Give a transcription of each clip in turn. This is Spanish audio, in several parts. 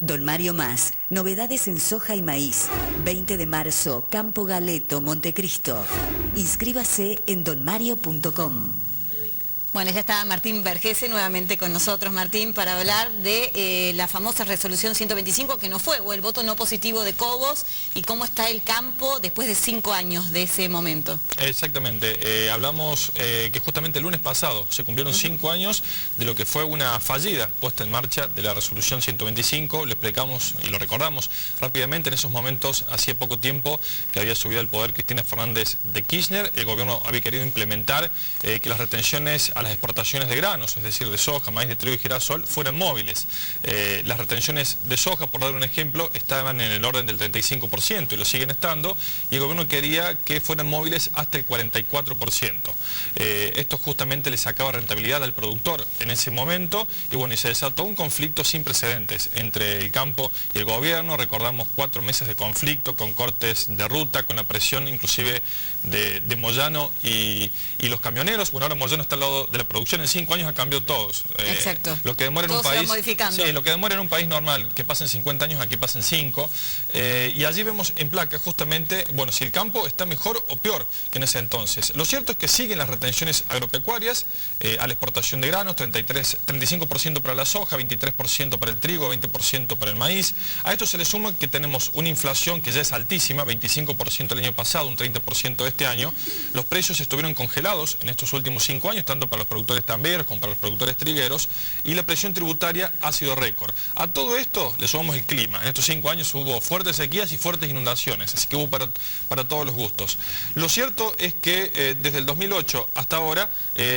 Don Mario Más, novedades en soja y maíz. 20 de marzo, Campo Galeto, Montecristo. Inscríbase en donmario.com. Bueno, ya está Martín Vergese nuevamente con nosotros, Martín, para hablar de la famosa resolución 125, que no fue, o el voto no positivo de Cobos, y cómo está el campo después de 5 años de ese momento. Exactamente, hablamos que justamente el lunes pasado se cumplieron 5 años de lo que fue una fallida puesta en marcha de la resolución 125, lo explicamos y lo recordamos rápidamente. En esos momentos, hacía poco tiempo que había subido al poder Cristina Fernández de Kirchner. El gobierno había querido implementar que las retenciones a las exportaciones de granos, es decir, de soja, maíz, de trigo y girasol, fueran móviles. Las retenciones de soja, por dar un ejemplo, estaban en el orden del 35% y lo siguen estando, y el gobierno quería que fueran móviles hasta el 44%. Esto justamente le sacaba rentabilidad al productor en ese momento, y bueno, y se desató un conflicto sin precedentes entre el campo y el gobierno. Recordamos 4 meses de conflicto, con cortes de ruta, con la presión inclusive de Moyano y los camioneros. Bueno, ahora Moyano está al lado de la producción. En 5 años ha cambiado todos. Exacto. Lo que demora en un país, modificando. Sí, lo que demora en un país normal, que pasen 50 años, aquí pasen 5. Y allí vemos en placa justamente, bueno, si el campo está mejor o peor que en ese entonces. Lo cierto es que siguen las retenciones agropecuarias a la exportación de granos, 35% para la soja, 23% para el trigo, 20% para el maíz. A esto se le suma que tenemos una inflación que ya es altísima, 25% el año pasado, un 30% este año. Los precios estuvieron congelados en estos últimos 5 años, tanto para los productores tamberos como para los productores trigueros, y la presión tributaria ha sido récord. A todo esto le sumamos el clima. En estos 5 años hubo fuertes sequías y fuertes inundaciones, así que hubo para todos los gustos. Lo cierto es que desde el 2008 hasta ahora,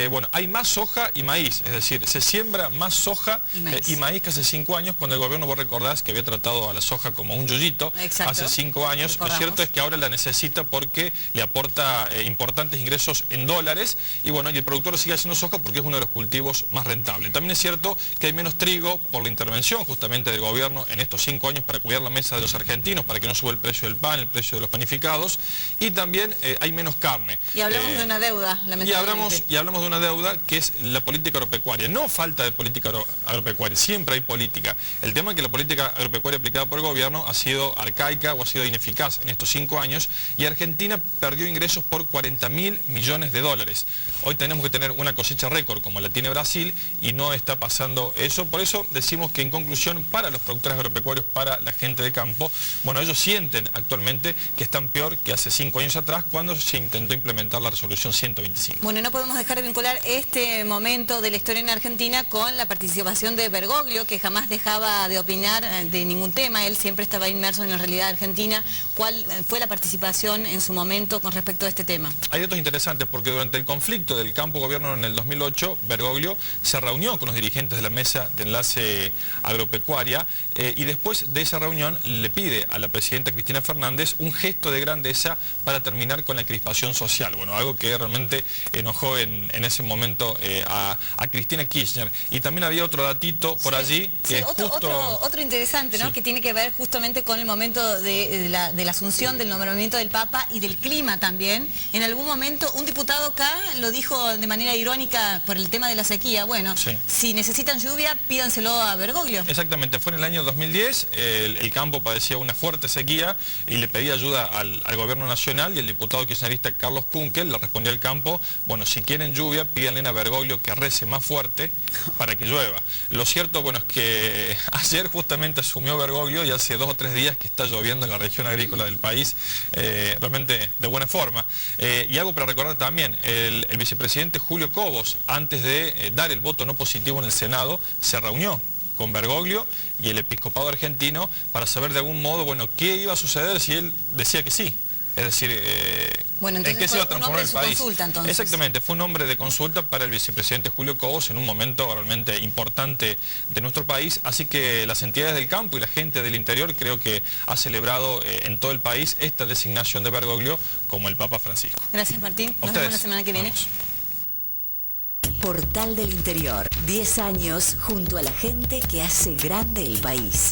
bueno, hay más soja y maíz, es decir, se siembra más soja y maíz que hace 5 años, cuando el gobierno, vos recordás, que había tratado a la soja como un yoyito. Exacto. Hace 5 años. Recordamos. Lo cierto es que ahora la necesita porque le aporta importantes ingresos en dólares, y bueno, y el productor sigue haciendo soja porque es uno de los cultivos más rentables. También es cierto que hay menos trigo por la intervención justamente del gobierno en estos 5 años para cuidar la mesa de los argentinos, para que no suba el precio del pan, el precio de los panificados, y también hay menos carne. Y hablamos de una deuda, lamentablemente. Y hablamos de una deuda que es la política agropecuaria. No falta de política agropecuaria, siempre hay política. El tema es que la política agropecuaria aplicada por el gobierno ha sido arcaica o ha sido ineficaz en estos 5 años, y Argentina perdió ingresos por 40.000 millones de dólares. Hoy tenemos que tener una cosecha récord como la tiene Brasil, y no está pasando eso. Por eso decimos que, en conclusión, para los productores agropecuarios, para la gente de campo, bueno, ellos sienten actualmente que están peor que hace 5 años atrás, cuando se intentó implementar la resolución 125. Bueno, no podemos dejar de vincular este momento de la historia en Argentina con la participación de Bergoglio, que jamás dejaba de opinar de ningún tema. Él siempre estaba inmerso en la realidad argentina. ¿Cuál fue la participación en su momento con respecto a este tema? Hay datos interesantes, porque durante el conflicto del campo-gobierno en el 2008, Bergoglio se reunió con los dirigentes de la mesa de enlace agropecuaria, y después de esa reunión le pide a la presidenta Cristina Fernández un gesto de grandeza para terminar con la crispación social. Bueno, algo que realmente enojó en ese momento a Cristina Kirchner. Y también había otro datito por allí que es otro interesante, ¿no? Sí. Que tiene que ver justamente con el momento de la asunción, del nombramiento del Papa y del clima también. En algún momento un diputado acá lo dijo de manera irónica por el tema de la sequía. Bueno, sí, si necesitan lluvia, pídanselo a Bergoglio. Exactamente, fue en el año 2010, el campo padecía una fuerte sequía y le pedía ayuda al gobierno nacional, y el diputado kirchnerista Carlos Kunkel le respondió al campo: bueno, si quieren lluvia, pídanle a Bergoglio que rece más fuerte para que llueva. Lo cierto, bueno, es que ayer justamente asumió Bergoglio, y hace 2 o 3 días que está lloviendo en la región agrícola del país, realmente de buena forma. Y algo para recordar también, el vicepresidente Julio Cobos, antes de dar el voto no positivo en el Senado, se reunió con Bergoglio y el episcopado argentino para saber de algún modo, bueno, qué iba a suceder si él decía que sí. Es decir, bueno, ¿en qué se iba a transformar el país? Consulta, entonces. Exactamente, fue un hombre de consulta para el vicepresidente Julio Cobos en un momento realmente importante de nuestro país. Así que las entidades del campo y la gente del interior creo que ha celebrado en todo el país esta designación de Bergoglio como el Papa Francisco. Gracias, Martín. Nos vemos la semana que viene. Vamos. Portal del Interior, 10 años junto a la gente que hace grande el país.